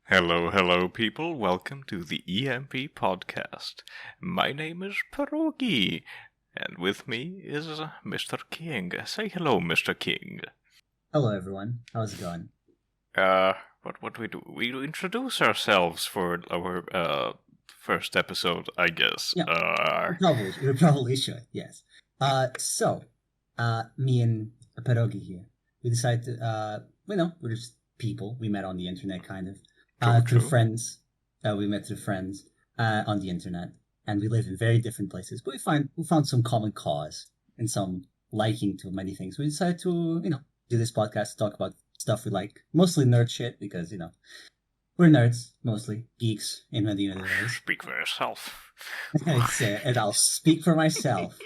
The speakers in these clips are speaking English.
Hello, hello, people. Welcome to the EMP Podcast. My name is Pierogi, and with me is Mr. King. Say hello, Mr. King. Hello, everyone. How's it going? What do we do? We introduce ourselves for our first episode, I guess. Yeah, we probably should. Yes. Me and Pierogi here. We decided to. We're just people we met on the internet, kind of. Through True. friends. We met through friends on the internet, and we live in very different places. But we found some common cause and some liking to many things. We decided to do this podcast, talk about stuff we like, mostly nerd shit because we're nerds mostly, geeks in the end of the day. Speak for yourself. And I'll speak for myself.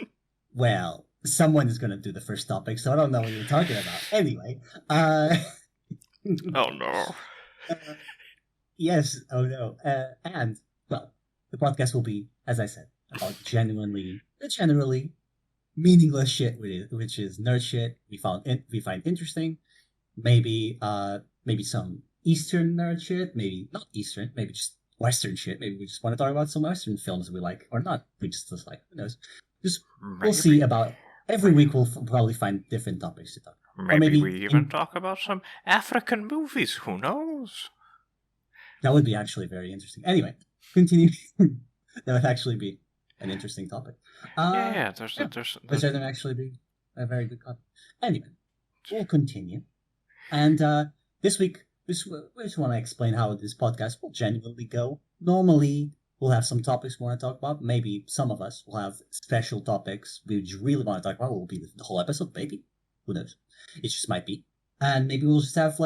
Well, someone is gonna do the first topic, so I don't know what you're talking about. Anyway, Oh no. Yes. Oh no. And well, the podcast will be, as I said, about generally meaningless shit, which is nerd shit we find interesting. Maybe some Eastern nerd shit. Maybe not Eastern. Maybe just Western shit. Maybe we just want to talk about some Western films we like, or not. We just like, who knows? We'll see about. Every week we'll probably find different topics to talk about. Maybe we even talk about some African movies. Who knows? That would be actually very interesting. Anyway, continue. That would actually be an interesting topic. There's actually be a very good topic. Anyway, we'll continue. And this week, we just want to explain how this podcast will genuinely go. Normally, we'll have some topics we want to talk about. Maybe some of us will have special topics we really want to talk about. It will be the whole episode, maybe. Who knows? It just might be. And maybe we'll just have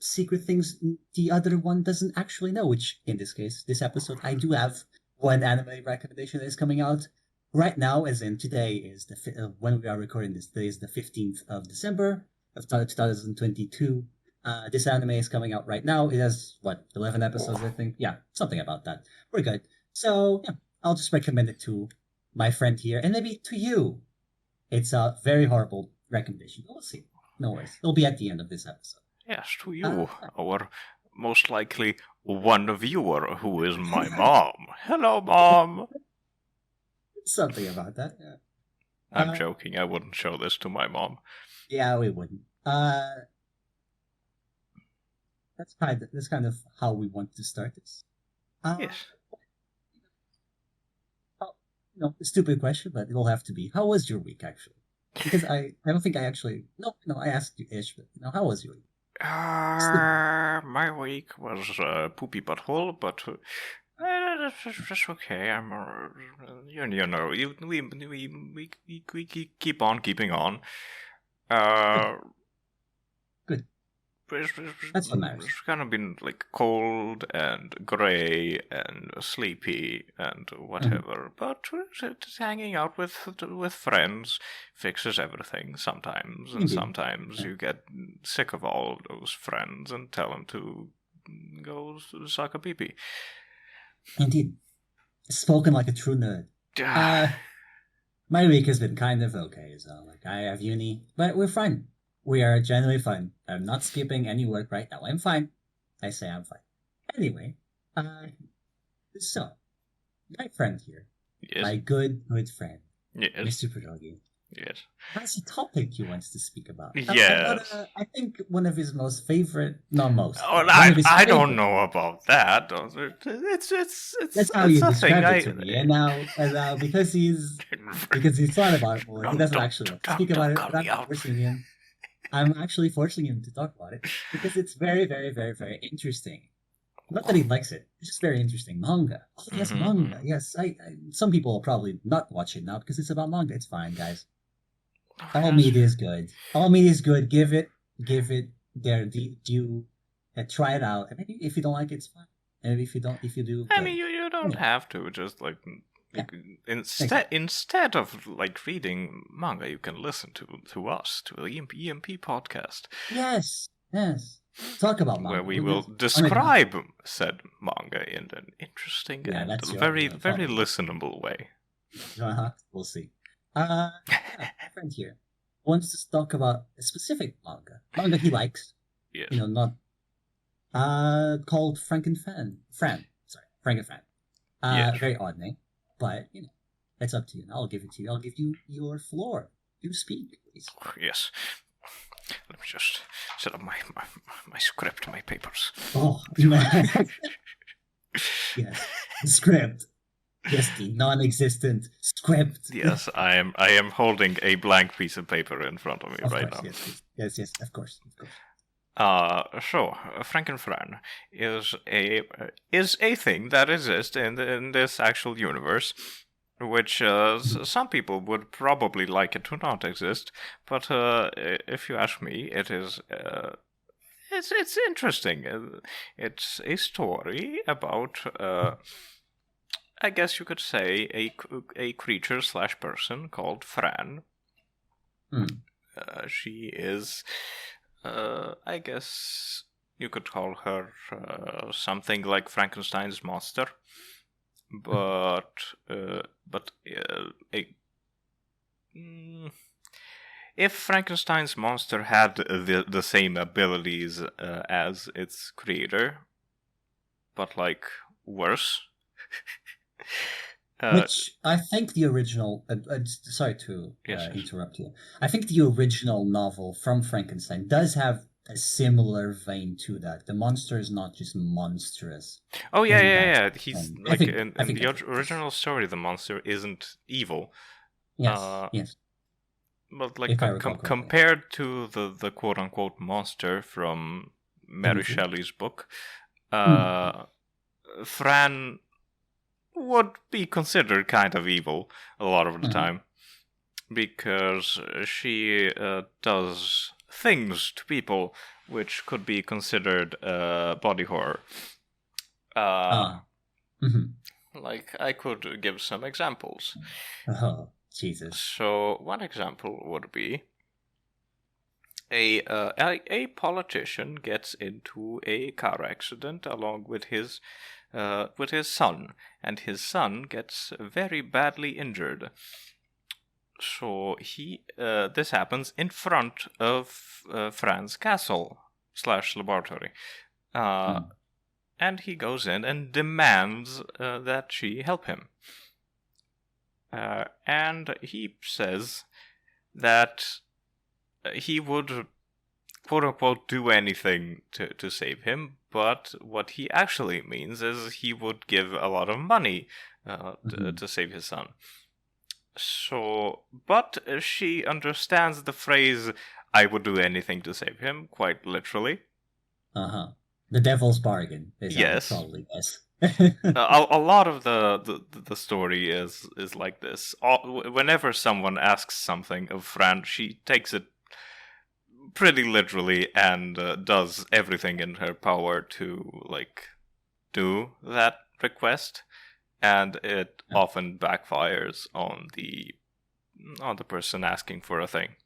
secret things the other one doesn't actually know, which in this case, this episode, I do have one anime recommendation that is coming out right now, as in today is when we are recording this, today is the 15th of December of 2022. This anime is coming out right now. It has, 11 episodes, I think? Yeah, something about that. We're good. So, yeah, I'll just recommend it to my friend here, and maybe to you. It's a very horrible recommendation. We'll see. No worries. It'll be at the end of this episode. Yes, to you, our most likely one viewer, who is my mom. Hello, Mom! Something about that, yeah. I'm joking. I wouldn't show this to my mom. Yeah, we wouldn't. That's kind of how we want to start this. Yes. A stupid question, but it'll have to be. How was your week, actually? Because I don't think I actually... No, I asked you, Ish, but how was your week? My week was poopy butthole, but that's okay. We keep on keeping on. Good. That's what matters. It's kind of been cold and gray and sleepy and whatever, but just hanging out with friends fixes everything sometimes, and sometimes you get sick of all those friends and tell them to go suck a pee-pee. Indeed. Spoken like a true nerd. My week has been kind of okay, so I have uni, but we're fine. We are generally fine. I'm not skipping any work right now. I'm fine. I say I'm fine. Anyway, so, my friend here, yes. My good friend, yes. Mr. Pierogi, yes. has a topic he wants to speak about. Yes. I think one of his most favorite, not most. Oh, I don't know about that. It's that's how you describe it to me. And now because he's thought about it more, he doesn't actually want to speak about it. But I'm forcing him. I'm actually forcing him to talk about it because it's very, very, very, very interesting. Not that he likes it; it's just very interesting. Manga. Oh, yes, manga. Yes, some people will probably not watch it now because it's about manga. It's fine, guys. All media is good. All media is good. Give it their due. Try it out. And maybe if you don't like it, it's fine. And maybe if you do. I mean, you don't have to. Just instead of reading manga, you can listen to us, to the EMP Podcast. Yes. Talk about manga. Where we will describe said manga in an interesting and very listenable way. We'll see. My friend here wants to talk about a specific manga he likes. Yes. Not called Franken Fran. Franken Fran. Yes. Very odd name, but it's up to you. I'll give it to you. I'll give you your floor. You speak, please. Yes. Let me just set up my script, my papers. Oh, man. Yes, script. Yes, the non-existent script. Yes, I am holding a blank piece of paper in front of me now. Yes, of course. So Franken Fran is a thing that exists in this actual universe, which some people would probably like it to not exist, but if you ask me, it is. It's interesting. It's a story about, I guess you could say, a creature / person called Fran. She is, I guess you could call her something like Frankenstein's monster, if Frankenstein's monster had the same abilities as its creator, but like worse. Which I think the original. Sorry to interrupt you. I think the original novel from Frankenstein does have a similar vein to that. The monster is not just monstrous. Oh yeah. He's like in the original story, the monster isn't evil. Yes. But like compared to the quote unquote monster from Mary Shelley's book, Fran would be considered kind of evil a lot of the time, because she does things to people which could be considered body horror. Like, I could give some examples. Oh, Jesus. So one example would be a politician gets into a car accident along with his son, and his son gets very badly injured. So this happens in front of Fran's castle / laboratory, and he goes in and demands that she help him. And he says that he would, quote unquote, do anything to save him, but what he actually means is he would give a lot of money to save his son. So, but she understands the phrase, I would do anything to save him, quite literally. The devil's bargain, yes. Probably, yes. A lot of the story is like this. Whenever someone asks something of Fran, she takes it pretty literally and does everything in her power to do that request, and it often backfires on the person asking for a thing.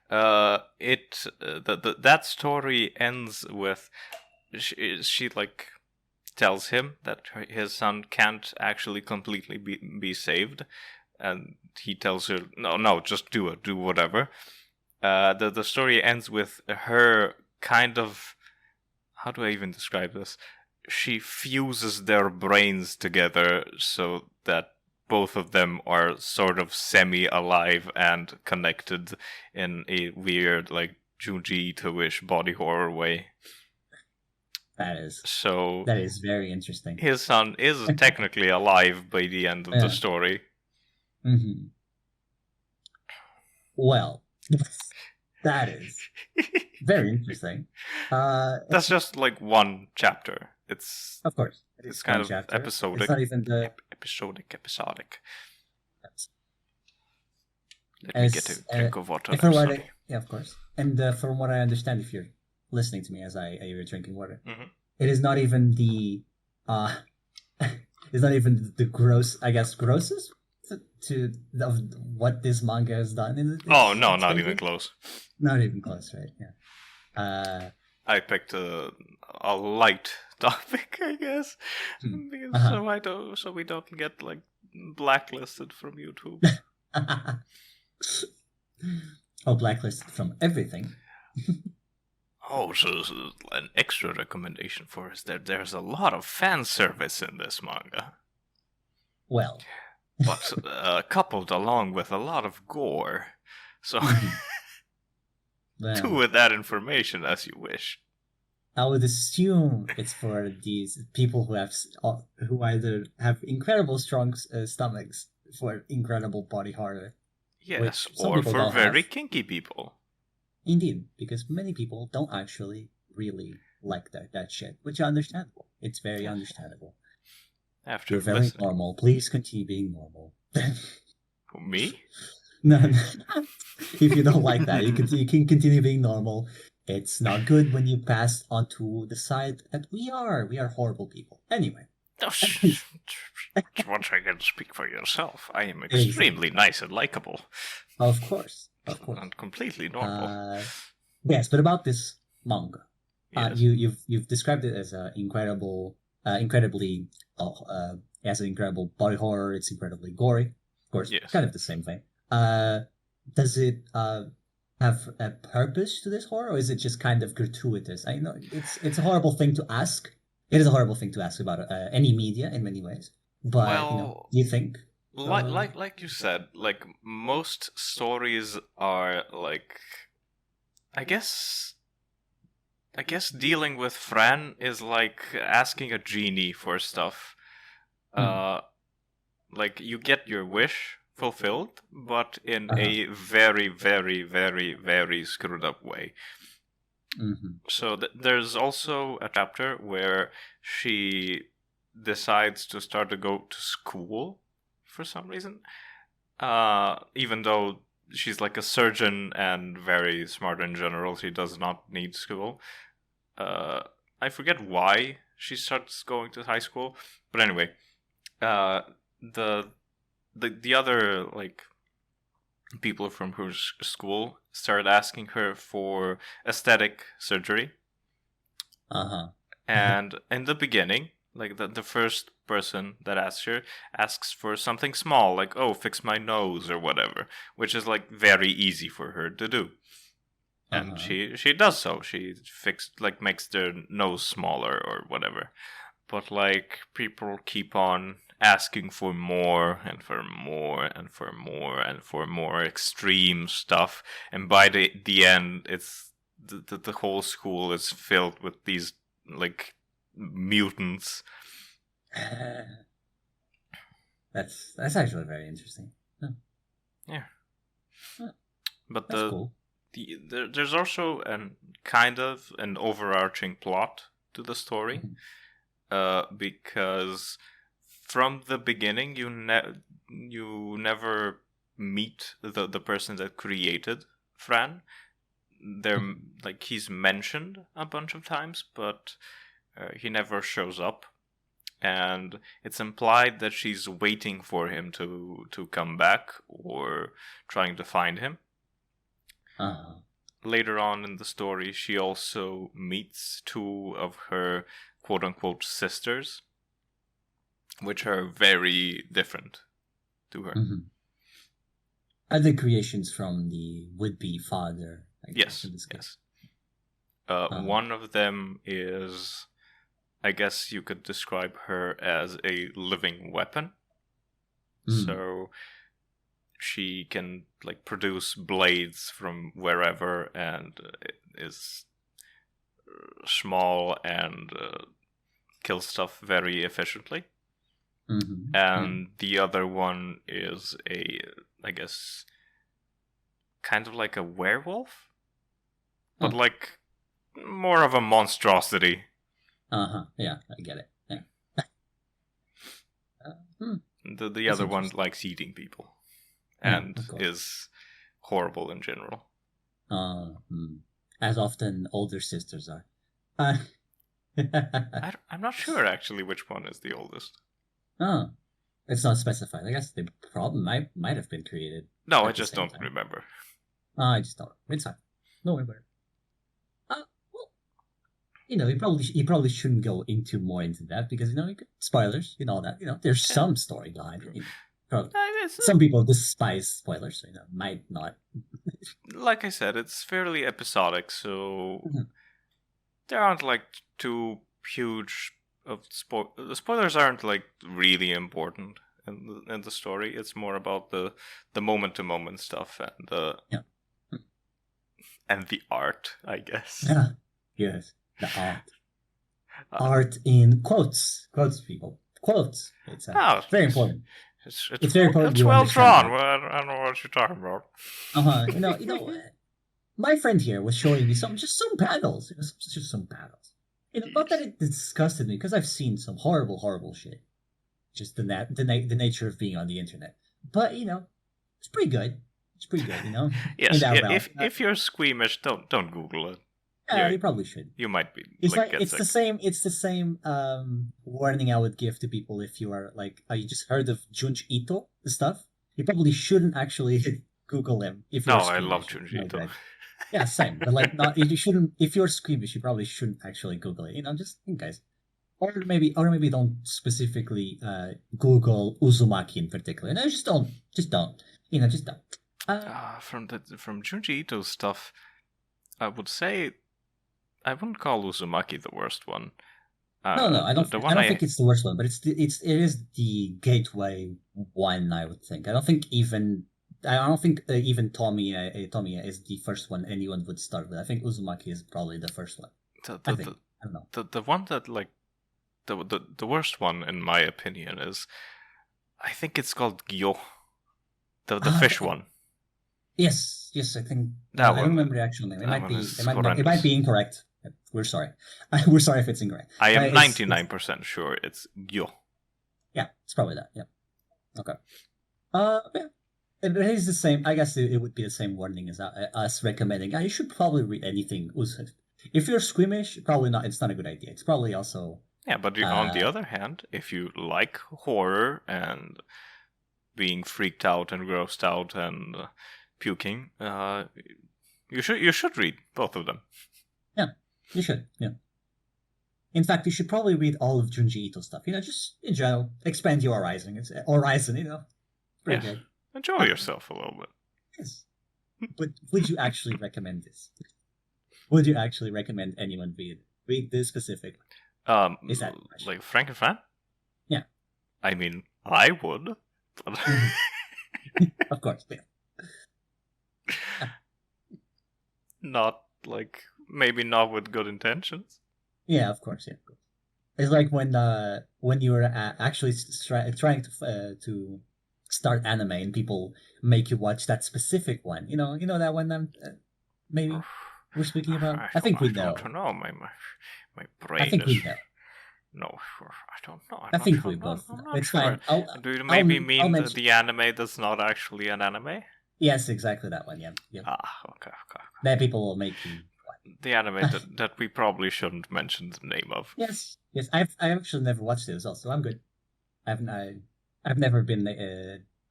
That story ends with she tells him that his son can't actually completely be saved, and he tells her no, just do whatever. The story ends with her kind of, how do I even describe this? She fuses their brains together so that both of them are sort of semi-alive and connected in a weird, Junji Ito-ish body horror way. That is very interesting. His son is technically alive by the end of the story. Well, that is very interesting. That's just one chapter. It's, of course, it's kind of chapter. Episodic. It's not even the episodic. Let me get a drink of water. Of course. And from what I understand, if you're listening to me as you're drinking water, it is not even the it's not even the grossest of what this manga has done. Not even close. Not even close, right? Yeah. I picked a light topic, I guess, because so we don't get blacklisted from YouTube. Blacklisted from everything. Oh, so an extra recommendation for us that there's a lot of fan service in this manga. Well. But coupled along with a lot of gore. So do with that information as you wish. I would assume it's for these people who either have incredible strong stomachs for incredible body horror. Yes, or for very kinky people. Indeed, because many people don't actually really like that shit, which is understandable. It's very understandable. You're very normal. Please continue being normal. Me? No. If you don't like that, you can continue being normal. It's not good when you pass onto the side that we are horrible people. Anyway. Once again, speak for yourself. I am extremely nice and likable. Of course. And completely normal. Yes, but about this manga, yes. You've described it as incredibly has an incredible body horror. It's incredibly gory. Of course, yes. Kind of the same thing. Does it have a purpose to this horror, or is it just kind of gratuitous? I know it's a horrible thing to ask. It is a horrible thing to ask about any media in many ways. But do you think? Like you said, like most stories are like, I guess dealing with Fran is like asking a genie for stuff. Like you get your wish fulfilled, but in a very, very, very, very screwed up way. Mm-hmm. So there's also a chapter where she decides to start to go to school for some reason, even though she's like a surgeon and very smart in general. She does not need school. I forget why she starts going to high school, but anyway, the other like people from her school started asking her for aesthetic surgery. And in the beginning, like the first person that asks for something small, like, oh, fix my nose or whatever, which is like very easy for her to do. And she does so. She makes their nose smaller or whatever. But like people keep on asking for more and for more and for more and for more extreme stuff, and by the end, it's the whole school is filled with these like mutants. That's actually very interesting. Huh. Yeah. Huh. But that's cool. There's also an overarching plot to the story, because from the beginning you never meet the person that created Fran. Like he's mentioned a bunch of times, but he never shows up, and it's implied that she's waiting for him to come back or trying to find him. Later on in the story, she also meets two of her quote-unquote sisters, which are very different to her. Other creations from the would-be father. Yes. One of them is, I guess you could describe her as a living weapon. So she can like produce blades from wherever, and is small and kill stuff very efficiently. And the other one is I guess, kind of like a werewolf, but like more of a monstrosity. Yeah, I get it. Yeah. The other one likes eating people, and is horrible in general. As often older sisters are. I'm not sure actually which one is the oldest. It's not specified. I guess the problem might have been created. No, I just don't remember. I just don't. It's fine. No worry about it. Well, you probably shouldn't go more into that because spoilers, that. There's some story behind it. Some people despise spoilers, so might not. Like I said, it's fairly episodic, so there aren't like too huge of the spoilers aren't like really important in the story. It's more about the moment to moment stuff and and the art, I guess. Yes, the art. Art in quotes, people, quotes. It's very important. It's very important. It's well drawn. Well, I don't know what you're talking about. You know. My friend here was showing me some panels. It was just some panels. Not that it disgusted me, because I've seen some horrible shit. Just the nature of being on the internet. But it's pretty good. Yes. If you're squeamish, don't Google it. Yeah, you probably should. You might be. It's the same. It's the same warning I would give to people if you are like, you just heard of Junji Ito, the stuff. You probably shouldn't actually Google him. If you're I love Junji Ito. Yeah, same. But not you shouldn't. If you're squeamish, you probably shouldn't actually Google it. Just think, guys. Or maybe don't specifically Google Uzumaki in particular. No, just don't. Just don't. Just don't. From Junji Ito's stuff, I would say I wouldn't call Uzumaki the worst one. No, I don't think it's the worst one, but it is the gateway one, I would think. I don't think even Tomiya is the first one anyone would start with. I think Uzumaki is probably the first one. I don't know. The one that like the worst one in my opinion is, I think it's called Gyo. The fish one. Yes, I think I don't remember the actual name. It might be incorrect. We're sorry. We're sorry if it's incorrect. I am 99% sure it's Gyo. Yeah, it's probably that. Yeah. Okay. Yeah. It is the same. I guess it would be the same warning as us recommending. You should probably read anything. If you're squeamish, probably not. It's not a good idea. It's probably also. Yeah, but on the other hand, if you like horror and being freaked out and grossed out and puking, you should read both of them. Yeah, you should. Yeah. In fact, you should probably read all of Junji Ito stuff. Just in general, expand your horizon. It's horizon. Pretty good. Enjoy yourself a little bit. Yes. But would you actually recommend this? Would you actually recommend anyone read this specifically? Is that like Franken Fran? Yeah. I mean, I would. But of course, yeah. Maybe not with good intentions. Yeah, of course, yeah. It's like when you were actually trying to start anime and people make you watch that specific one. You know that one maybe we're speaking about. I think we know. I don't know. My brain. I think we know. No, I don't know. I think we both know. It's sure. Fine. Do you maybe mean the anime that's not actually an anime? Yes, exactly that one. Yeah. Okay. That people will make you. The anime that we probably shouldn't mention the name of. Yes. I actually never watched it also. I'm good. I've never been.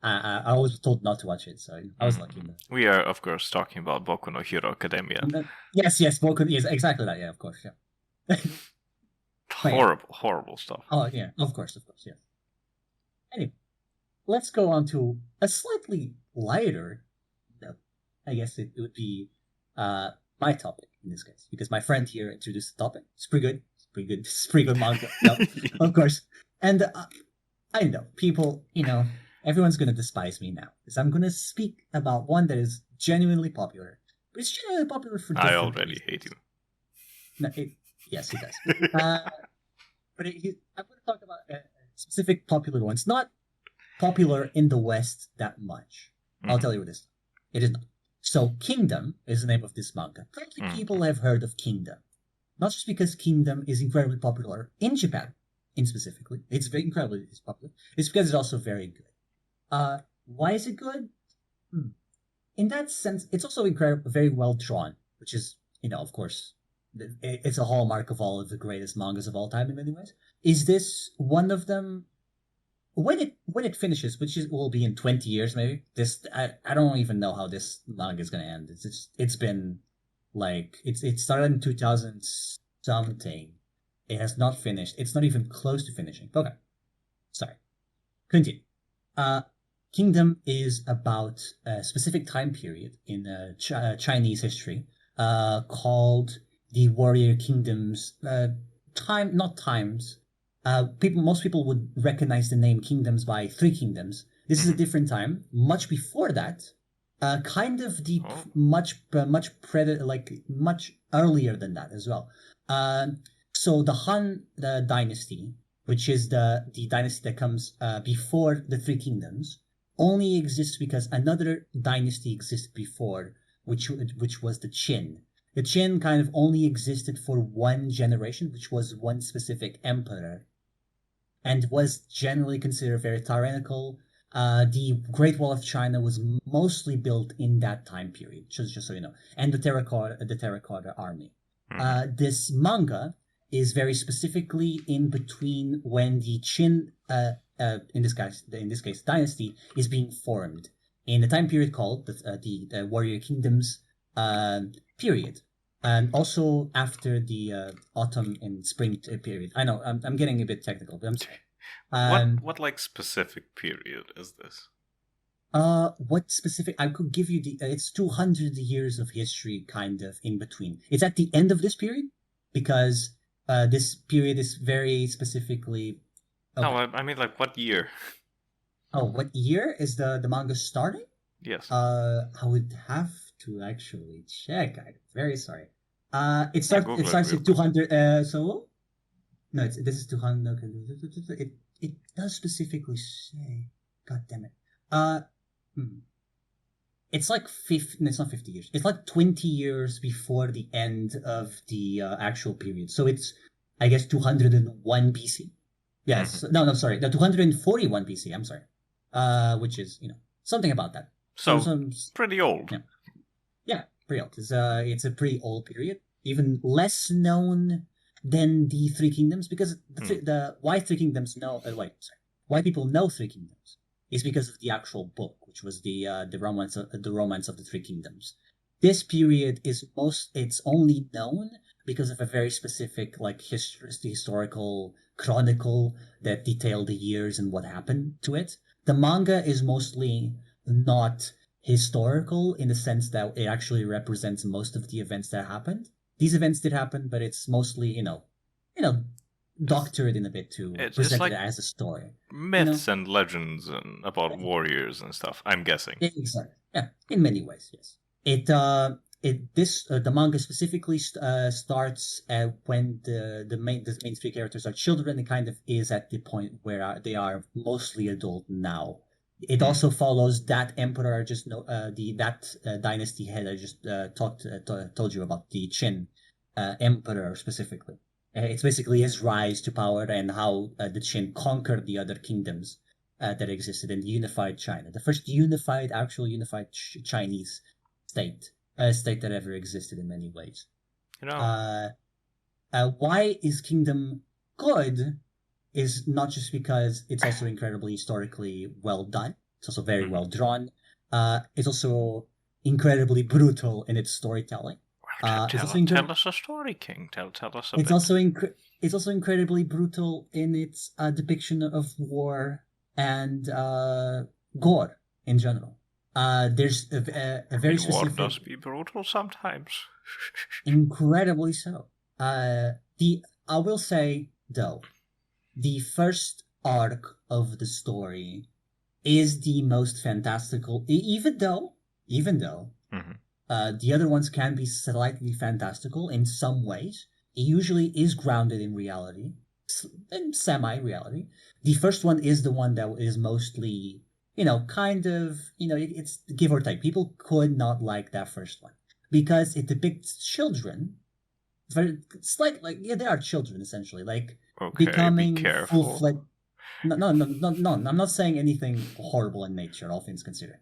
I was told not to watch it, so I was lucky. We are, of course, talking about Boku no Hero Academia. Yes, Boku is exactly that. Yeah, of course. Yeah. Horrible stuff. Oh yeah, of course, yeah. Anyway, let's go on to a slightly lighter note. I guess it would be my topic in this case, because my friend here introduced the topic. It's pretty good. It's pretty good manga. No, of course. And I know people, everyone's going to despise me now, because I'm going to speak about one that is genuinely popular. But it's genuinely popular for different I already reasons. hate you. No, yes, he does. But I'm going to talk about a specific popular one. It's not popular in the West that much. I'll tell you what it is. It is not. So, Kingdom is the name of this manga. Probably people have heard of Kingdom. Not just because Kingdom is incredibly popular in Japan, specifically. It's very incredibly popular. It's because it's also very good. Why is it good? In that sense, it's also very well drawn, which is, of course, it's a hallmark of all of the greatest mangas of all time in many ways. Is this one of them? When it finishes, which will be in 20 years maybe. I don't even know how this manga is going to end. It's been like it started in 2000 something. It has not finished. It's not even close to finishing. Okay, sorry. Continue. Kingdom is about a specific time period in Chinese history called the warrior kingdoms. Most people would recognize the name kingdoms by Three Kingdoms. This is a different time. Much before that, kind of the much earlier than that as well. So the Han dynasty, which is the dynasty that comes before the Three Kingdoms, only exists because another dynasty existed before, which was the Qin. The Qin kind of only existed for one generation, which was one specific emperor, and was generally considered very tyrannical. The Great Wall of China was mostly built in that time period, just so you know, and the Terracotta Army. This manga is very specifically in between when the Qin, in this case, dynasty is being formed in the time period called the Warrior Kingdoms period, and also after the autumn and spring period. I know I'm getting a bit technical, but I'm sorry. What like specific period is this? What specific? I could give you it's 200 years of history, kind of in between. It's at the end of this period because this period is very specifically. Okay. No, I mean like what year? Oh, what year is the manga starting? Yes. I would have to actually check. I'm very sorry. It starts at 200. So no, this is 200. It does specifically say. God damn it. It's like 50. No, it's not 50 years. It's like 20 years before the end of the actual period. So it's, I guess, 201 BC. Yes. Mm-hmm. No, sorry. The 241 BC. I'm sorry. Which is, something about that. So pretty old. Yeah, pretty old. It's a pretty old period. Even less known than the Three Kingdoms, because why Three Kingdoms why people know Three Kingdoms is because of the actual book, which was the romance of the Three Kingdoms. This period it's only known because of a very specific historical chronicle that detailed the years and what happened to it. The manga is mostly not historical in the sense that it actually represents most of the events that happened. These events did happen, but it's mostly, doctored in a bit to present it as a story. Myths and legends and about warriors and stuff, I'm guessing. Exactly. Yeah, in many ways, yes. The manga specifically starts when the main three characters are children. It kind of is at the point where they are mostly adult now. It also follows that emperor dynasty head I just told you about, the Qin emperor specifically. It's basically his rise to power and how the Qin conquered the other kingdoms that existed in the unified China, the first actual unified Chinese state that ever existed in many ways. Why is Kingdom good? Is not just because it's also incredibly historically well done. It's also very well drawn. It's also incredibly brutal in its storytelling. Tell us a story, King. Tell us a bit. It's also incredibly brutal in its depiction of war and gore in general. There's a very specific. War does be brutal sometimes. Incredibly so. I will say though, the first arc of the story is the most fantastical, even though the other ones can be slightly fantastical in some ways. It usually is grounded in reality, in semi-reality. The first one is the one that is mostly, it's give or take. People could not like that first one because it depicts children. Very slightly, they are children essentially, becoming full-fledged. No. I'm not saying anything horrible in nature, all things considered.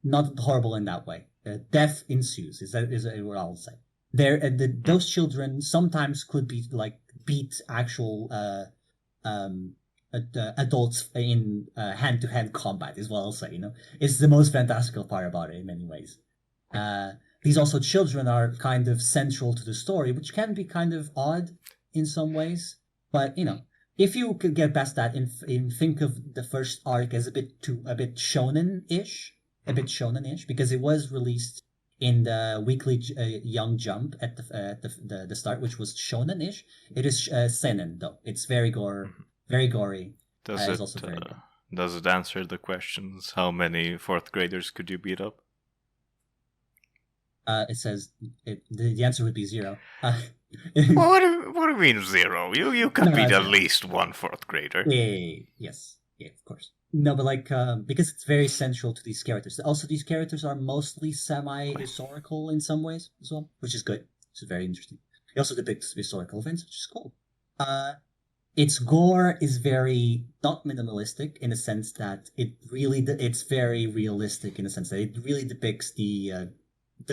Not horrible in that way. Death ensues. Is what I'll say. Those children sometimes could be beat actual adults in hand-to-hand combat. Is what I'll say. It's the most fantastical part about it in many ways. These also children are kind of central to the story, which can be kind of odd in some ways. But if you could get past that and think of the first arc as a bit shonen-ish, because it was released in the weekly Young Jump at the start, which was shonen-ish. It is seinen though. It's very very gory. Does it answer the questions? How many fourth graders could you beat up? It says the answer would be 0. What do you mean 0? You can beat at least one fourth grader. Yes, of course. No, but like because it's very central to these characters. Also, these characters are mostly semi-historical in some ways as well, which is good. It's very interesting. It also depicts historical events, which is cool. Its gore is very not minimalistic in the sense that it's very realistic in the sense that it really depicts the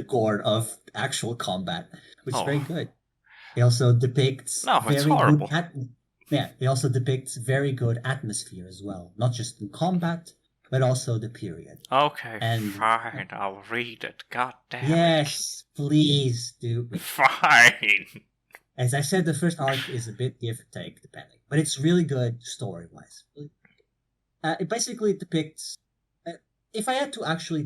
gore of actual combat, which is very good. It also depicts it's horrible. It also depicts very good atmosphere as well, not just in combat, but also the period. Okay, fine, I'll read it. God damn it. Yes, please do. Fine. As I said, the first arc is a bit give or take, depending. But it's really good story-wise. It basically depicts... if I had to actually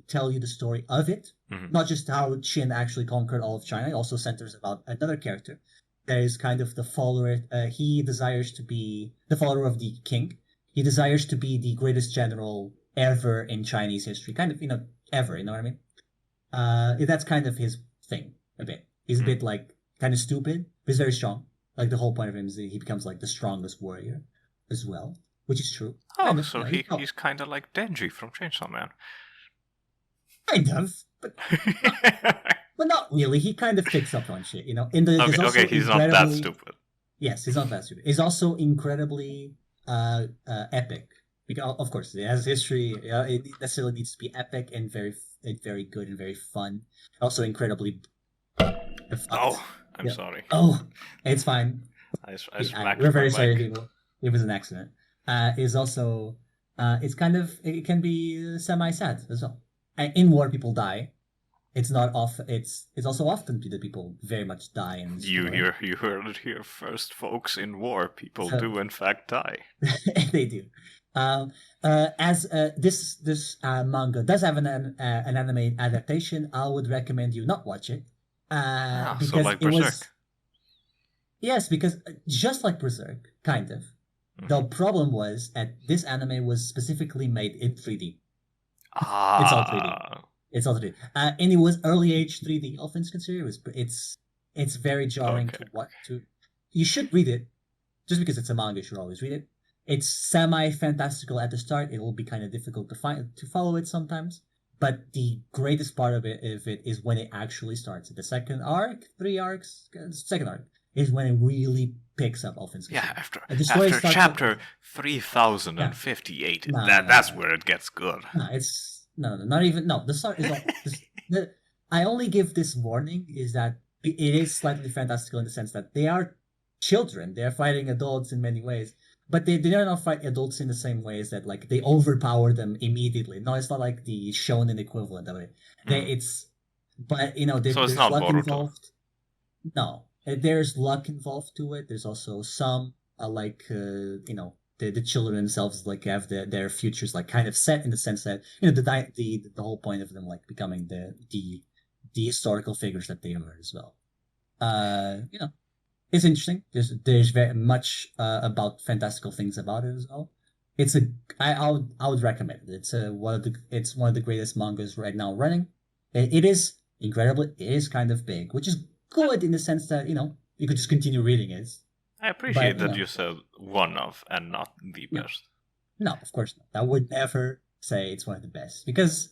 tell you the story of it, not just how Qin actually conquered all of China, it also centers about another character. That is kind of the follower. He desires to be the follower of the king. He desires to be the greatest general ever in Chinese history. Kind of, ever, you know what I mean? That's kind of his thing, a bit. He's a bit like... kind of stupid, but he's very strong. Like, the whole point of him is that he becomes, like, the strongest warrior as well, which is true. Oh, so he's kind of like Denji from Chainsaw Man. Kind of, but not really. He kind of picks up on shit, Okay, he's not that stupid. Yes, he's not that stupid. He's also incredibly epic. Because, of course, it has history. It necessarily needs to be epic and very good and very fun. Also incredibly... I'm sorry. Oh, it's fine. We're very sorry, people. It was an accident. Is also, it's kind of, it can be semi-sad as well. In war, people die. It's not off. It's also often that people very much die. You heard it here first, folks. In war, people do in fact die. They do. As this manga does have an anime adaptation, I would recommend you not watch it. Because so like Berserk. Yes, because just like Berserk, kind of. The problem was that this anime was specifically made in 3D. It's all 3D. It's all 3D. And it was early age 3D. All things considered, it's very jarring to. You should read it, just because it's a manga. You should always read it. It's semi-fantastical at the start. It will be kind of difficult to follow it sometimes. But the greatest part of it is when it actually starts. The second arc, 3 arcs, the second arc is when it really picks up offensive. Yeah, after chapter 3058, that's where it gets good. Not even. No, the start is I only give this warning is that it is slightly fantastical in the sense that they are children. They are fighting adults in many ways. But they do not fight adults in the same ways that like they overpower them immediately. No, it's not like the shonen equivalent of it. There's luck involved. No, there's luck involved to it. There's also some the children themselves like have their futures like kind of set in the sense that the whole point of them like becoming the historical figures that they are as well. It's interesting. There's very much about fantastical things about it as well. I would recommend it. It's one of the greatest mangas right now running. It is incredible. It is kind of big, which is good in the sense that you could just continue reading it. I appreciate that you said one of and not the best. No, of course not. I would never say it's one of the best because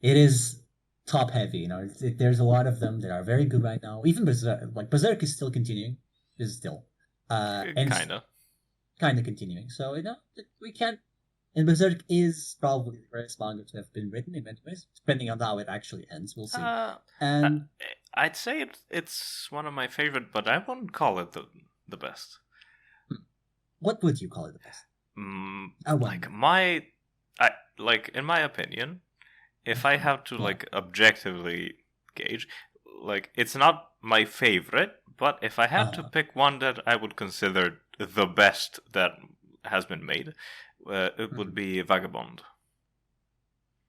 it is top heavy. There's a lot of them that are very good right now. Even Berserk is still continuing. Is still kind of continuing. So we can't. And Berserk is probably the first manga to have been written in many ways, depending on how it actually ends. We'll see. I'd say it's one of my favorite, but I wouldn't call it the best. What would you call it the best? In my opinion, if I have to objectively gauge, it's not my favorite. But if I had to pick one that I would consider the best that has been made, it would be Vagabond.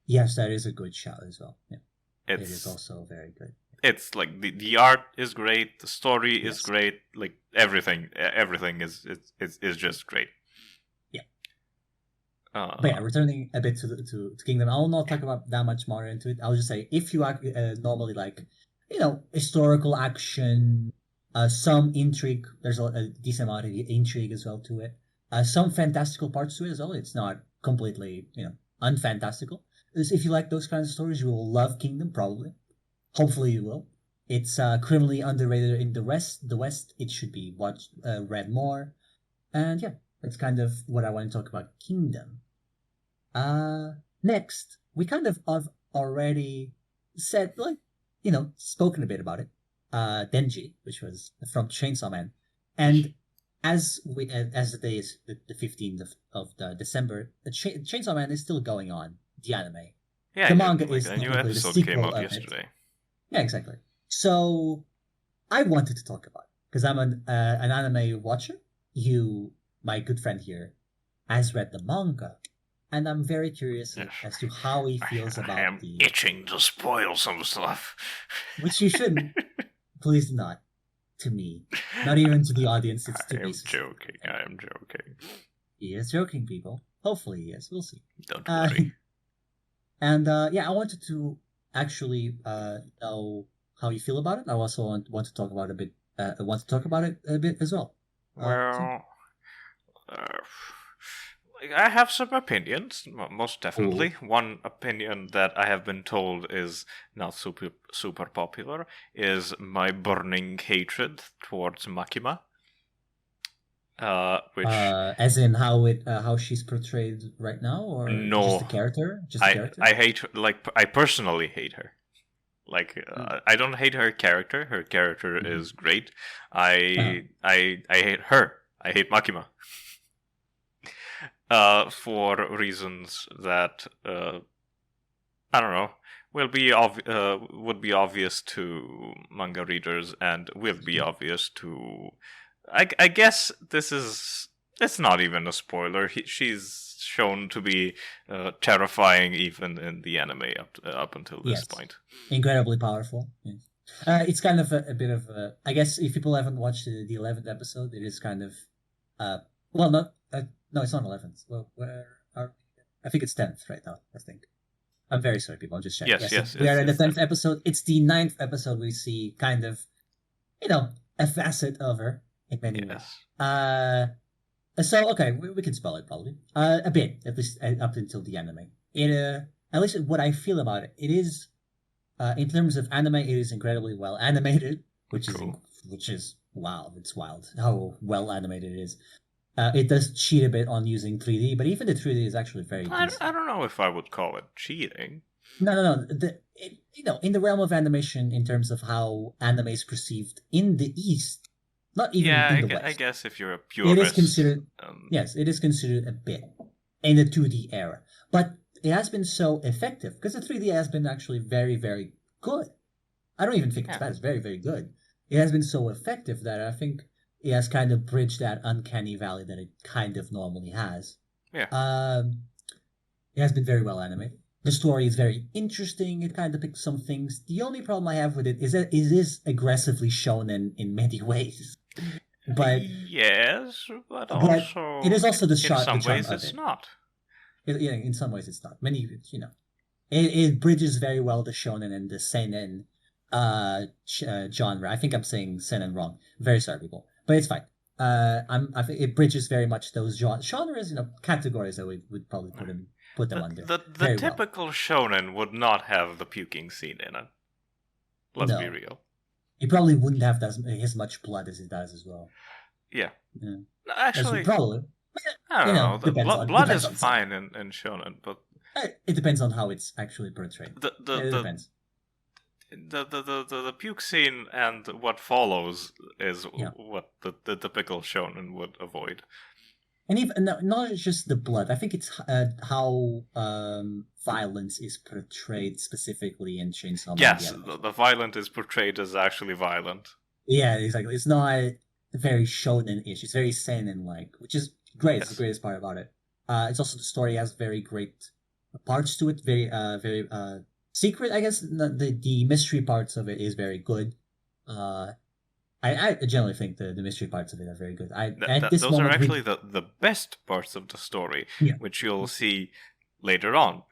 Yes, that is a good shout as well. Yeah. it is also very good. It's like the art is great, the story is great, like everything is just great. But yeah, returning a bit to Kingdom, I will not talk about that much more into it. I'll just say, if you normally like, historical action, some intrigue, there's a decent amount of intrigue as well to it. Some fantastical parts to it as well. It's not completely, unfantastical. If you like those kinds of stories, you will love Kingdom, probably. Hopefully you will. It's criminally underrated in the West. It should be read more. And yeah, that's kind of what I want to talk about Kingdom. Next, we kind of have already said, spoken a bit about it. Denji, which was from Chainsaw Man. And as the day is the 15th of December, the Chainsaw Man is still going on, the anime. Yeah, the manga is a new episode came out yesterday. Yeah, exactly. So I wanted to talk about it because I'm an anime watcher. You, my good friend here, has read the manga, and I'm very curious as to how he feels about I am itching to spoil some stuff. Which you shouldn't. Please do not. To me. Not even to the audience. It's to I am joking. I am joking. He is joking, people. Hopefully he is. We'll see. Don't worry. And I wanted to actually know how you feel about it. I also want to talk about it a bit as well. I have some opinions, most definitely. Ooh. One opinion that I have been told is not super popular is my burning hatred towards Makima. Which as in how she's portrayed right now, or no, just the character? I hate her, I personally hate her. I don't hate her character. Her character is great. I hate her. I hate Makima. For reasons that I don't know would be obvious to manga readers and will be obvious to. I guess it's not even a spoiler. She's shown to be terrifying even in the anime up until this point. Incredibly powerful. Yes. It's kind of a bit of a. I guess if people haven't watched the 11th episode, it is kind of no, it's not 11th. Well, where are we? I think it's 10th right now, I think. I'm very sorry, people. I'm just checking. Yes. We are in the 10th episode. It's the 9th episode we see kind of, a facet of her in many ways. So, okay, we can spell it probably. A bit, at least up until the anime. At least what I feel about it, it is, in terms of anime, it is incredibly well animated, which is wow. It's wild how well animated it is. It does cheat a bit on using 3D, but even the 3D is actually very decent. I don't know if I would call it cheating. No. In the realm of animation, in terms of how anime is perceived in the East, not even in the West. I guess if you're a purist, it is considered. Yes, it is considered a bit in the 2D era, but it has been so effective because the 3D has been actually very, very good. I don't even think it's bad. It's very, very good. It has been so effective that I think it has kind of bridged that uncanny valley that it kind of normally has. Yeah. It has been very well animated. The story is very interesting. It kind of picks some things. The only problem I have with it is that it is aggressively shonen in many ways. But yes, but also it is also the shot. In some ways, it's not. In some ways, it's not. Many, it bridges very well the shonen and the seinen genre. I think I'm saying seinen wrong. Very sorry, people. But it's fine. I think it bridges very much those genres, categories that we would probably put them under. The typical shonen would not have the puking scene in it. Let's be real. It probably wouldn't have as much blood as it does as well. Yeah. Actually, probably. I don't know. The blood is fine in shonen, but it depends on how it's actually portrayed. It depends. The puke scene and what follows is what the typical shonen would avoid. And even not just the blood. I think it's how violence is portrayed specifically in Chainsaw Man. Yes, the violent is portrayed as actually violent. Yeah, exactly. It's not very shonen-ish. It's very seinen-like, which is great. Yes. It's the greatest part about it. It's also the story has very great parts to it. Very secret, I guess the mystery parts of it is very good. I generally think the mystery parts of it are very good. Those are actually the best parts of the story, which you'll see later on,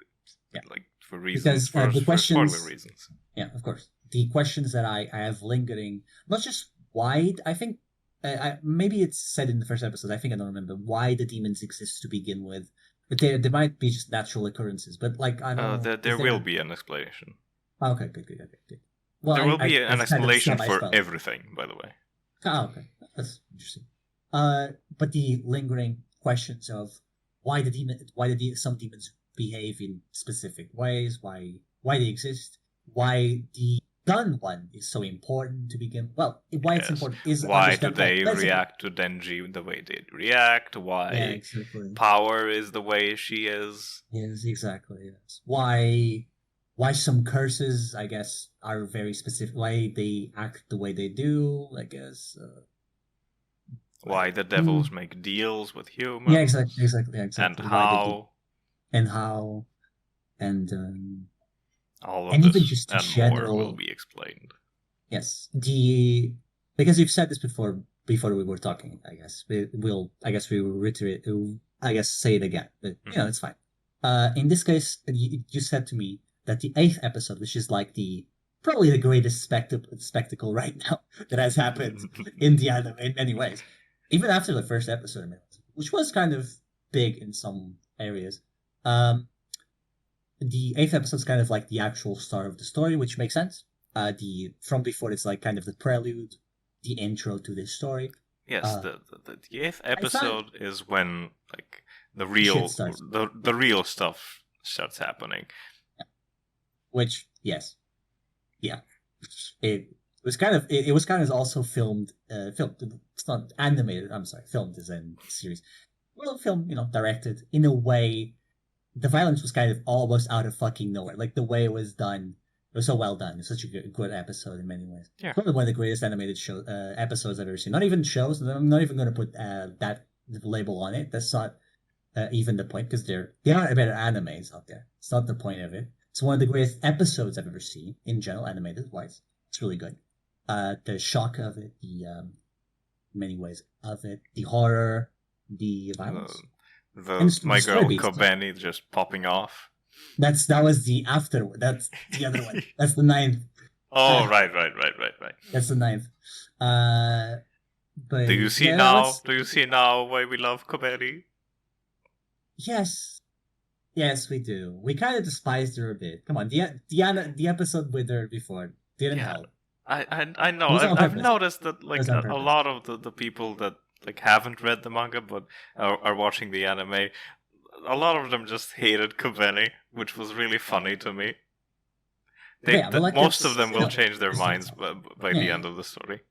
like for reasons, for spoiler reasons. Yeah, of course. The questions that I have lingering, not just why, I think, maybe it's said in the first episode, I think I don't remember, why the demons exist to begin with. There might be just natural occurrences, but like, I don't know. There will be an explanation. Oh, okay, good. Well, there will be an explanation for everything, by the way. Oh, okay. That's interesting. But the lingering questions of why some demons behave in specific ways, why they exist, why the gun one is so important to begin. Well, why it's important is why do they react to Denji the way they react? Why Power is the way she is? Yes, exactly. Yes. Why some curses, I guess, are very specific. Why they act the way they do, I guess. Why the devils make deals with humans. Yeah, exactly. And how. And all of and this even just and general, more will be explained. Yes. Because you've said this before we were talking, I guess. We will reiterate, I guess, say it again. But, it's fine. In this case, you said to me that the 8th episode, which is like probably the greatest spectacle right now that has happened in the anime in many ways. Even after the first episode, which was kind of big in some areas. The 8th episode is kind of like the actual start of the story, which makes sense. From before, it's like kind of the prelude, the intro to this story. Yes, the 8th episode is when like the real the real stuff starts happening. Which, yes, yeah, it was kind of also filmed. It's not animated. I'm sorry, filmed as in series. Well, filmed, directed in a way. The violence was kind of almost out of fucking nowhere. Like the way it was done, it was so well done. It's such a good episode in many ways. Yeah, probably one of the greatest animated episodes I've ever seen. Not even shows. I'm not even going to put that label on it. That's not even the point, because there are better animes out there. It's not the point of it. It's one of the greatest episodes I've ever seen in general, animated wise. It's really good. The shock of it, the many ways of it, the horror, the violence. My girl Kobeni just popping off. That was the after. That's the other one. That's the 9th. Oh, right. That's the 9th. But do you see now? Do you see now why we love Kobeni? Yes, we do. We kind of despised her a bit. Come on, the episode with her before didn't help. I know. I've noticed that like a lot of the people that like haven't read the manga but are watching the anime, a lot of them just hated Kobeni, which was really funny to me. Most of them will change their minds by the end of the story.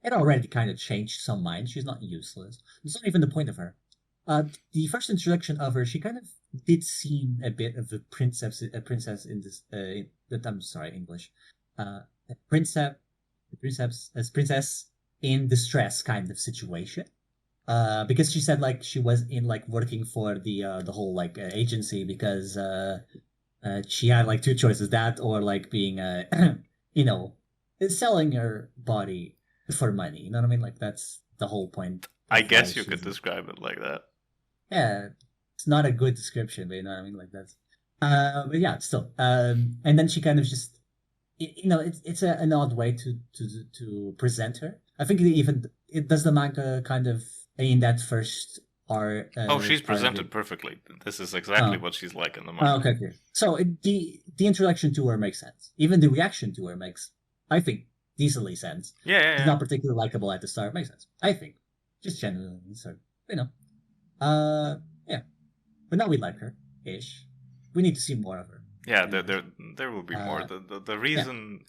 It already kind of changed some minds. She's not useless. It's not even the point of her. The first introduction of her, she kind of did seem a bit of a princess in this. I'm sorry, English. A princess in distress kind of situation. Because she said like she was in like working for the whole like agency because she had like 2 choices, that or like being selling her body for money. You know what I mean? Like that's the whole point. I guess you could describe it like that. Yeah, it's not a good description, but you know what I mean? Like that's but yeah, still. And then she kind of just it's an odd way to present her. I think it does the manga kind of in that first part. She's presented perfectly. This is exactly what she's like in the manga. Okay. So the introduction to her makes sense. Even the reaction to her makes, I think, decently sense. Yeah. She's not particularly likable at the start. Makes sense. I think. Just generally, so yeah. But now we like her ish. We need to see more of her. Yeah, there will be more. The reason,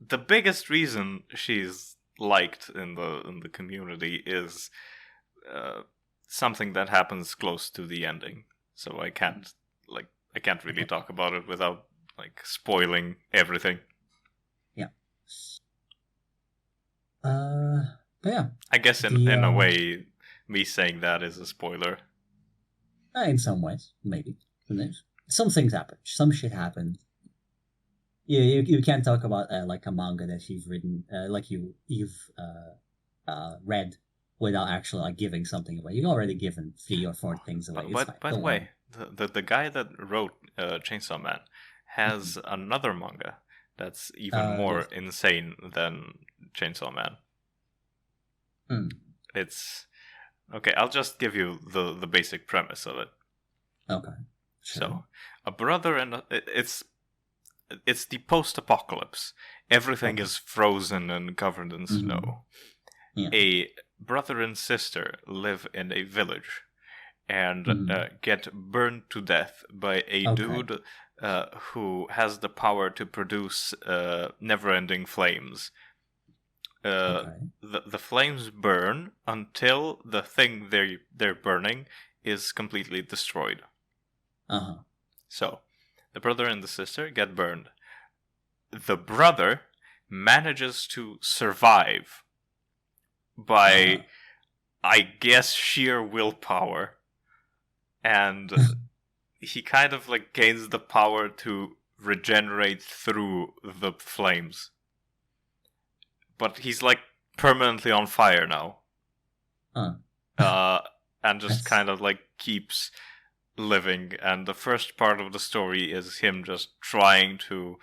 the biggest reason she's liked in the community is something that happens close to the ending. So I can't really talk about it without like spoiling everything. Yeah. But yeah. I guess in a way, me saying that is a spoiler. In some ways, maybe. Who knows? Some things happen. Some shit happens. you can't talk about like a manga that you've written, like you've read without actually like giving something away. You've already given 3 or 4 things away. It's fine. By the way, the guy that wrote Chainsaw Man has another manga that's even more insane than Chainsaw Man. It's okay. I'll just give you the basic premise of it. Okay. Sure. So, a brother and it's the post-apocalypse. Everything is frozen and covered in snow. Yeah. A brother and sister live in a village and get burned to death by a dude who has the power to produce never-ending flames. The flames burn until the thing they're burning is completely destroyed. So, the brother and the sister get burned. The brother manages to survive by, I guess, sheer willpower. And he kind of like gains the power to regenerate through the flames. But he's like permanently on fire now. And just kind of like keeps living. And the first part of the story is him just trying to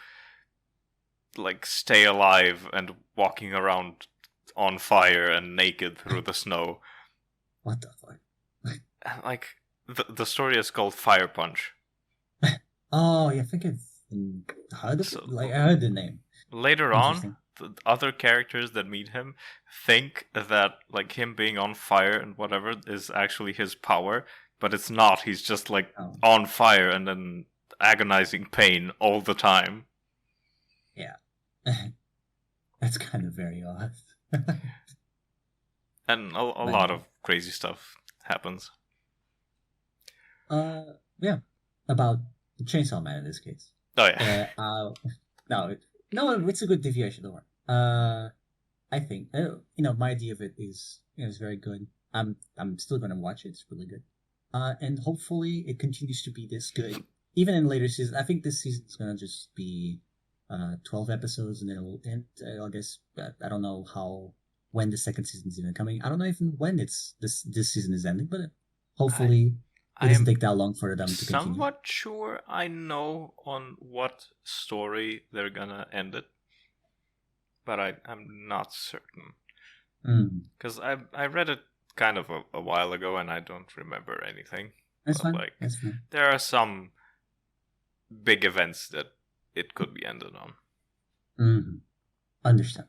like stay alive and walking around on fire and naked through the snow. What the fuck? Like the story is called Fire Punch. Oh, yeah, I think I heard the name. Later on, the other characters that meet him think that like him being on fire and whatever is actually his power, but it's not. He's just like on fire and in agonizing pain all the time. Yeah. That's kind of very odd. And a lot of crazy stuff happens. Yeah. About Chainsaw Man in this case. Oh yeah. No, it's a good deviation. Don't worry. I think my idea of it is very good. I'm still gonna watch it. It's really good. And hopefully it continues to be this good, even in later seasons. I think this season is gonna just be 12 episodes, and it'll end. I guess I don't know when the second season is even coming. I don't know even when this season is ending, but hopefully it doesn't take that long for them to continue. I'm somewhat sure I know on what story they're gonna end it, but I'm not certain. Because I read it kind of a while ago and I don't remember anything. That's fine. That's fine. There are some big events that it could be ended on. Understand.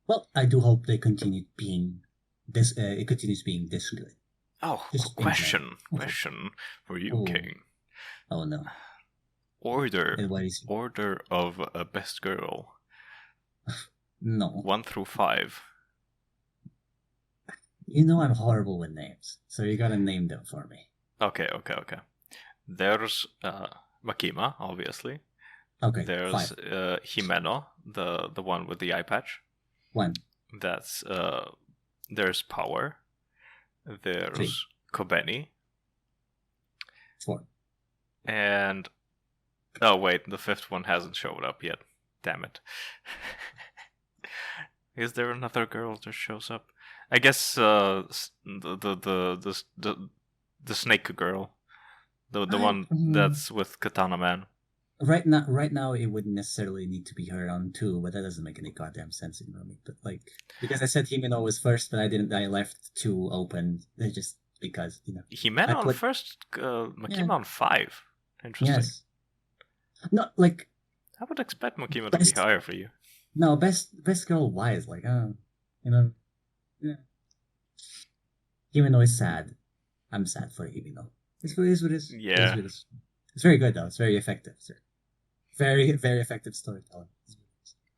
Well, I do hope they continue being this. It continues being this good. Oh, question for you, King. Oh no. Order of a best girl. No. 1 through 5. I'm horrible with names, so you gotta name them for me. Okay. There's Makima, obviously. Okay. There's Himeno, the one with the eye patch. 1. That's there's Power. There's 3. Kobeni. 4. And oh wait, the 5th one hasn't showed up yet. Damn it. Is there another girl that shows up? I guess the snake girl, the one that's with Katana Man. Right now, it wouldn't necessarily need to be her on 2, but that doesn't make any goddamn sense anymore. But because I said Himeno was first, but I left 2 open. Just because Himeno on first, Makima on 5. Interesting. Yes. No, I would expect Makima to be higher for you. No, best girl wise, yeah. Himeno is sad. I'm sad for Himeno. It's what it is. Yeah. It's very good though. It's very effective, sir. Very, very effective storytelling.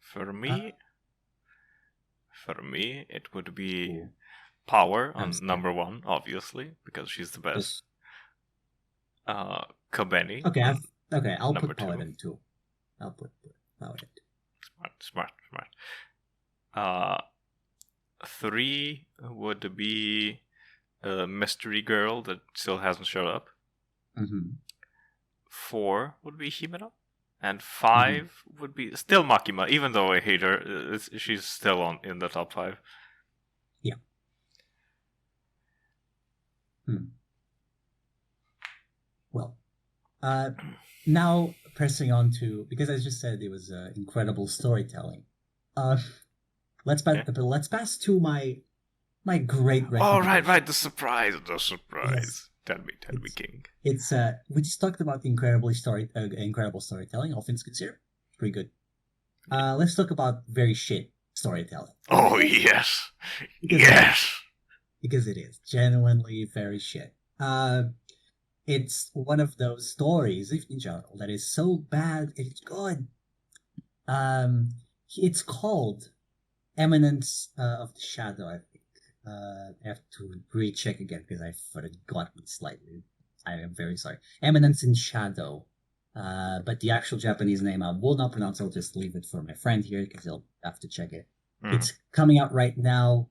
For me, it would be Power on number 1, obviously, because she's the best. Kobeni. Okay, I'll put Power in 2. I'll put Power in 2. Smart. 3 would be a mystery girl that still hasn't showed up. 4 would be Himeno. And 5 would be still Makima, even though I hate her. She's still in the top 5. Yeah. Well, now pressing on to, because I just said it was incredible storytelling. Let's pass to my great recommendation. Oh, right, the surprise. Yes. Tell me, King. It's we just talked about incredible storytelling, all things considered. Pretty good. Let's talk about very shit storytelling. Oh, yes. Yes. Because it is genuinely very shit. It's one of those stories, in general, that is so bad it's good. It's called Eminence of the Shadow, I think. I have to recheck again because I forgot it slightly. I am very sorry. Eminence in Shadow. But the actual Japanese name I will not pronounce. I'll just leave it for my friend here because he'll have to check it. It's coming out right now.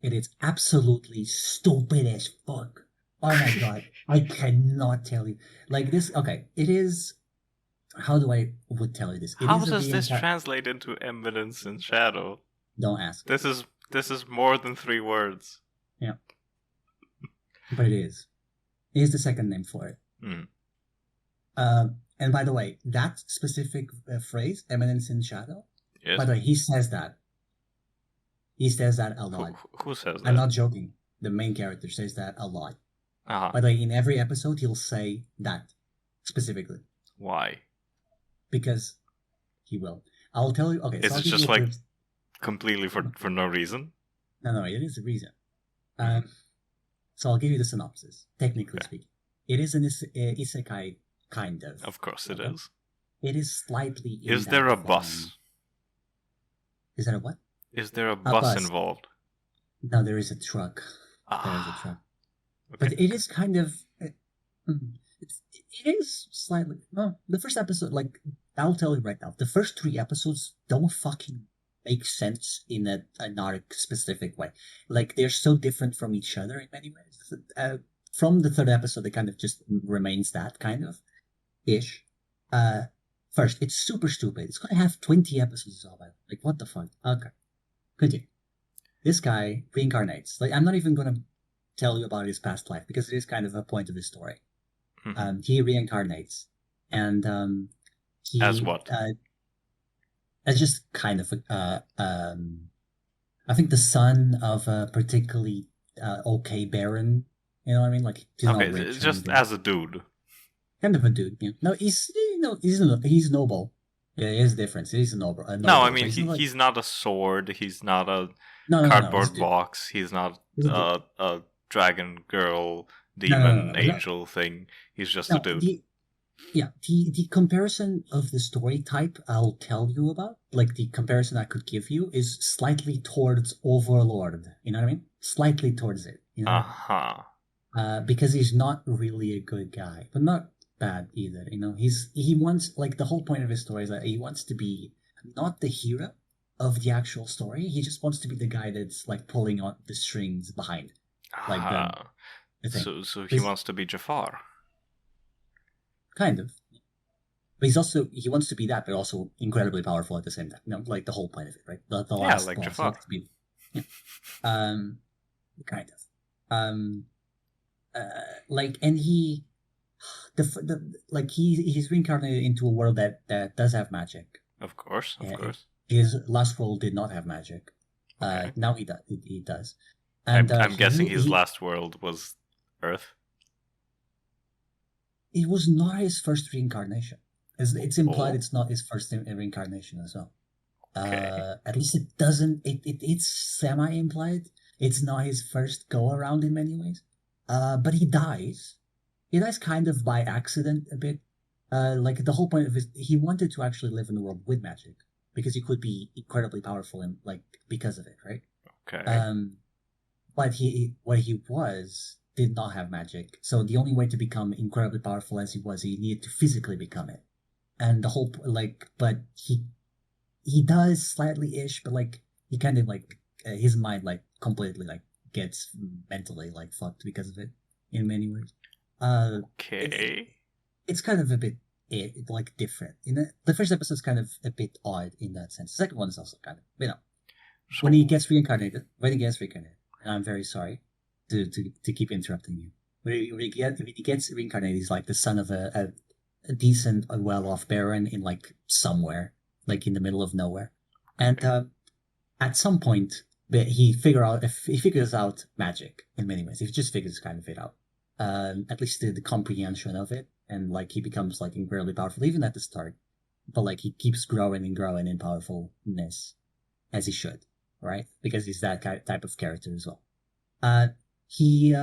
It is absolutely stupid as fuck. Oh my god. I cannot tell you. Like this, okay, it is... How would tell you this? How does this translate into Eminence in Shadow? Don't ask. This is more than 3 words. Yeah. But it is. It is the second name for it. And by the way, that specific phrase, Eminence in Shadow, yes. By the way, he says that. He says that a lot. Who says that? I'm not joking. The main character says that a lot. Uh-huh. By the way, in every episode, he'll say that specifically. Why? Because he will. I'll tell you. Okay. Is it just like completely for no reason? No, it is a reason. So I'll give you the synopsis. Technically speaking, it is an isekai kind of. Of course, it is. It is slightly. Is there a bus? Is there a what? Is there a bus involved? No, there is a truck. There is a truck. Okay. But it is kind of. It is slightly. Well, the first episode, like, I'll tell you right now, the first 3 episodes don't fucking make sense in an arc specific way. Like, they're so different from each other in many ways. From the 3rd episode, it kind of just remains that kind of ish. First, it's super stupid. It's gonna have 20 episodes all about it. Like, what the fuck? Okay. Continue. This guy reincarnates. Like, I'm not even gonna tell you about his past life because it is kind of a point of his story. He reincarnates, and he as what? As just kind of I think the son of a particularly okay baron. You know what I mean? Like, okay, just as a dude. Kind of a dude. Yeah. No, he's noble. Yeah, there's a difference. He's a noble. No, I mean he's not a sword. He's not a cardboard box. He's not a dragon girl, demon, angel thing. He's just a dude. The comparison of the story type I'll tell you about, like the comparison I could give you, is slightly towards Overlord. You know what I mean? Slightly towards it. You know? Because he's not really a good guy, but not bad either. You know, he wants, like, the whole point of his story is that he wants to be not the hero of the actual story. He just wants to be the guy that's like pulling on the strings behind, like the thing. So he wants to be Jafar. Kind of. But he wants to be that, but also incredibly powerful at the same time. You know, like the whole point of it, right? The last like boss, Jafar. Kind of. Like, and he, he's reincarnated into a world that does have magic. Of course. His last world did not have magic. Okay. Now he does. And I'm guessing his last world was Earth. It was not his first reincarnation. It's implied it's not his first reincarnation as well. Okay. At least it doesn't. It's semi-implied. It's not his first go around in many ways. But he dies. He dies kind of by accident a bit. Like, the whole point of he wanted to actually live in a world with magic because he could be incredibly powerful and, like, because of it, right? Okay. But what he was did not have magic. So the only way to become incredibly powerful as he needed to physically become it. And the whole, like, but he does slightly-ish, but, like, he kind of, like, his mind, like, completely, like, gets mentally, like, fucked because of it in many ways. Okay. It's kind of a bit like different. The first episode is kind of a bit odd in that sense. The second one is also kind of, So, when he gets reincarnated, and I'm very sorry to keep interrupting you. When he gets reincarnated, he's like the son of a decent, well-off baron in like somewhere, like in the middle of nowhere. And at some point, he figures out magic in many ways. He just figures kind of it out. At least the comprehension of it, and like he becomes like incredibly powerful even at the start. But like he keeps growing and growing in powerfulness, as he should, right? Because he's that type of character as well. He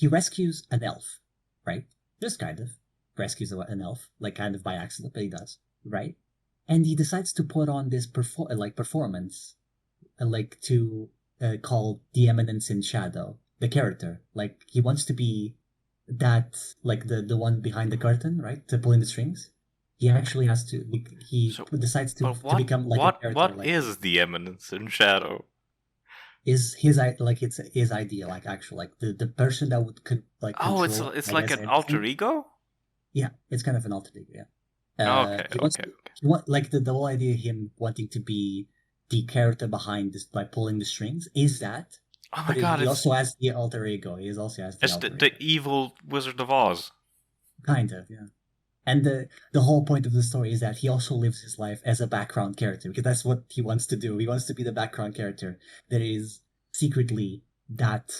rescues an elf, right? Just kind of rescues an elf, like kind of by accident, but he does, right? And he decides to put on this performance, like to call the Eminence in Shadow, the character. Like he wants to be that, like the one behind the curtain, right? To pulling the strings. He actually has to. He decides to become like a character. What is the Eminence in Shadow? Is his like it's his idea, like actual, like the person that could like. Oh, it's like an alter ego. Yeah, it's kind of an alter ego. Yeah. Okay. Like the whole idea of him wanting to be the character behind this, like pulling the strings, is that. Oh my god! He also has the alter ego. He also has the evil Wizard of Oz. Kind of, yeah. And the whole point of the story is that he also lives his life as a background character, because that's what he wants to do. He wants to be the background character that is secretly that,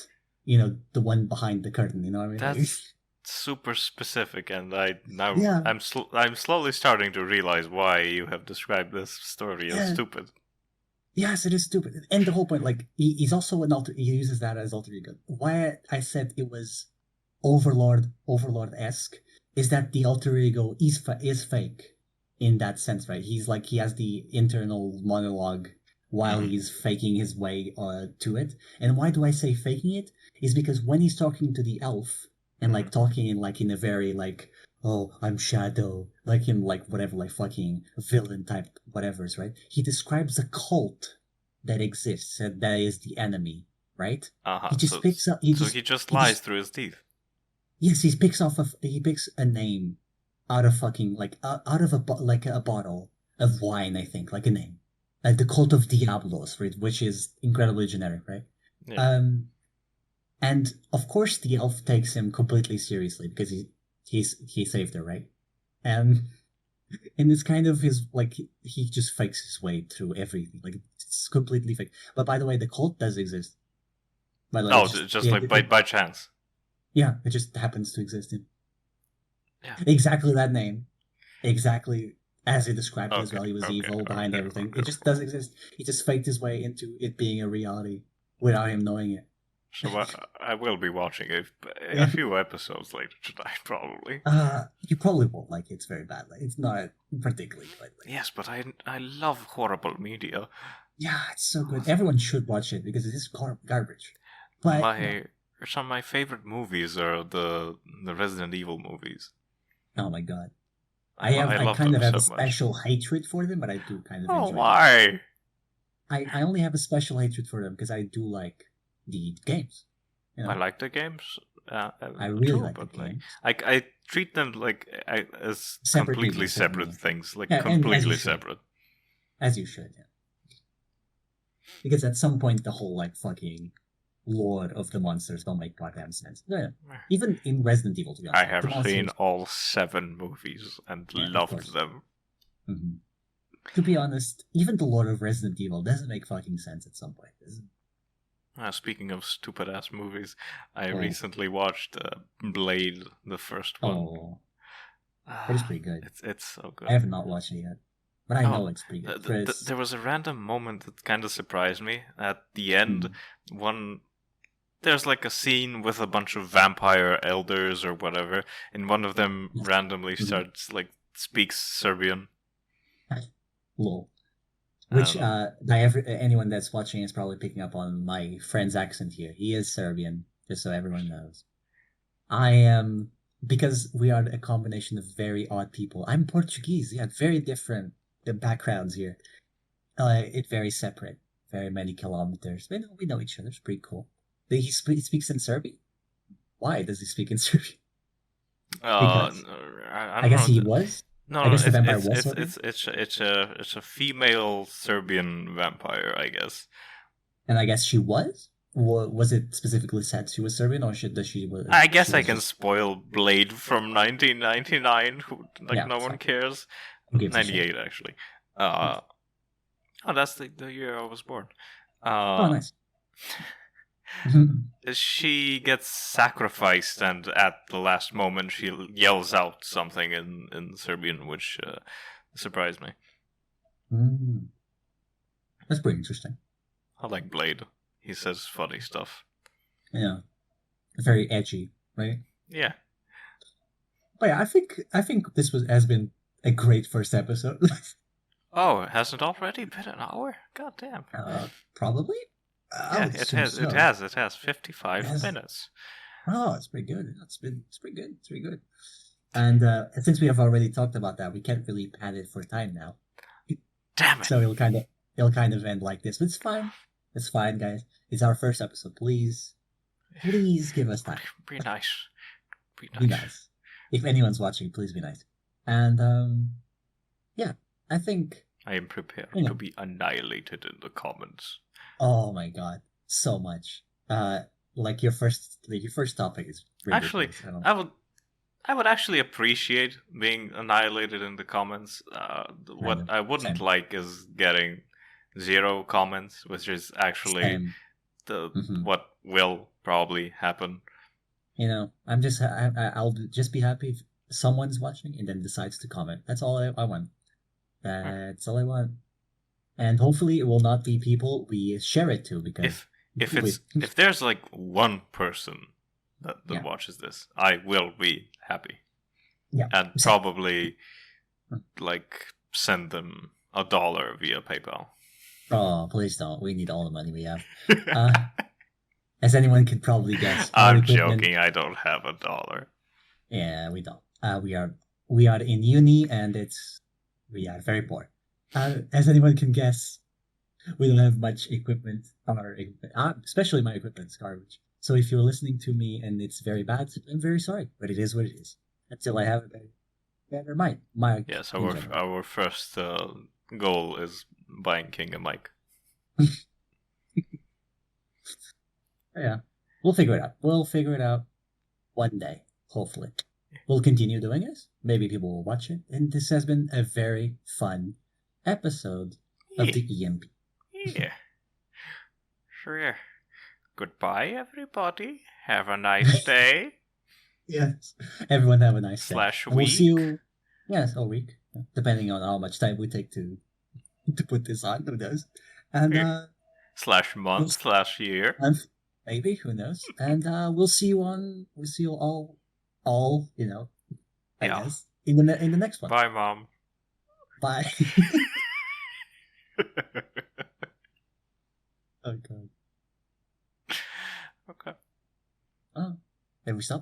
the one behind the curtain. You know what I mean? That's super specific, and I'm slowly starting to realize why you have described this story as stupid. Yes, it is stupid. And the whole point, like, he's also he uses that as alter ego. Why I said it was Overlord-esque is that the alter ego is fake in that sense, right? He's like, he has the internal monologue while he's faking his way to it. And why do I say faking it? Is because when he's talking to the elf and like talking in a very like, oh, I'm Shadow, like in like whatever, like fucking villain type whatever's, right? He describes a cult that exists and that is the enemy, right? He just picks up. He just lies through his teeth. Yes, he picks a name out of fucking out of a bottle of wine, I think, like a name, the Cult of Diablos, right? Which is incredibly generic, right? Yeah. And of course the elf takes him completely seriously because he saved her, right? And it's kind of his, like, he just fakes his way through everything, like it's completely fake. But by the way, the cult does exist. By the way, just by chance. Yeah, it just happens to exist in exactly that name, exactly as he described it as well. He was evil behind everything. It just does exist. He just faked his way into it being a reality without him knowing it. So I will be watching a few episodes later tonight, probably. You probably won't like it. It's very bad. Like, it's not particularly good. Yes, but I love horrible media. Yeah, it's so good. Everyone should watch it because it is garbage. But some of my favorite movies are the Resident Evil movies. Oh my god. I kind of have a special hatred for them, but I do kind of enjoy them. Why? I only have a special hatred for them because I do like the games. I like the games. I really like the games. I treat them as completely separate things, completely separate. As you should, yeah. Because at some point the whole like fucking lore of the monsters don't make goddamn sense. Yeah. Even in Resident Evil, to be honest. I have seen all 7 movies and loved them. Mm-hmm. To be honest, even the lore of Resident Evil doesn't make fucking sense at some point. Speaking of stupid ass movies, I recently watched Blade, the first one. Oh, it is pretty good. It's so good. I have not watched it yet, but I know it's pretty good. There was a random moment that kind of surprised me at the end. There's like a scene with a bunch of vampire elders or whatever, and one of them randomly speaks Serbian. Lol. Which anyone that's watching is probably picking up on my friend's accent here. He is Serbian, just so everyone knows. I am, because we are a combination of very odd people. I'm Portuguese. Yeah, very different backgrounds here. It's very separate, very many kilometers. We know each other. It's pretty cool. He speaks in Serbian. Why does he speak in Serbian? Because I I don't guess know. he was. No, I guess the vampire it's was it's Serbian. it's a female Serbian vampire, I guess. And I guess she was. Was it specifically said she was Serbian, or does she was? I guess I was can just... spoil Blade from 1999. Yeah, No one exactly. cares. Who gives a 98 shit? actually. Oh, that's the year I was born. Oh, nice. She gets sacrificed, and at the last moment, she yells out something in Serbian, which surprised me. That's pretty interesting. I like Blade. He says funny stuff. Yeah, very edgy, right? Yeah. But yeah, I think this has been a great first episode. Oh, it hasn't already been an hour? God damn. Probably. Yeah, it has. It has. It has 55 minutes. Oh, it's pretty good. It's pretty good. It's pretty good. And since we have already talked about that, we can't really pad it for time now. Damn it! So it'll kind of end like this. But it's fine. It's fine, guys. It's our first episode. Please give us time. Be nice. Be nice. If anyone's watching, please be nice. And yeah, I think I am prepared to be annihilated in the comments. Oh my god, so much. Like your first topic is actually. I would actually appreciate being annihilated in the comments. What I wouldn't like is getting 0 comments, which is actually what will probably happen. You know, I'll just be happy if someone's watching and then decides to comment. That's all I want. That's all I want. And hopefully it will not be people we share it to, because if there's like one person that watches this, I will be happy. Yeah. And probably like send them $1 via PayPal. Oh, please don't. We need all the money we have. As anyone could probably guess. I'm joking, I don't have $1. Yeah, we don't. We are in uni, and we are very poor. As anyone can guess, we don't have much equipment on our equipment. Especially my equipment's garbage. So if you're listening to me and it's very bad, I'm very sorry. But it is what it is. Until I have a better mic. Yes, our first goal is buying King a mic. Yeah. We'll figure it out. We'll figure it out one day, hopefully. We'll continue doing this. Maybe people will watch it. And this has been a very fun episode of the EMP. Yeah. Sure. Goodbye, everybody. Have a nice day. Yes. Everyone have a nice day. /week. We'll see you. Yes, a week. Depending on how much time we take to put this on. Who knows? And /month /year. Maybe, who knows? And we'll see you all, you know, I guess, in the next one. Bye, Mom. Bye. Oh, God. Okay. Oh, have we stopped?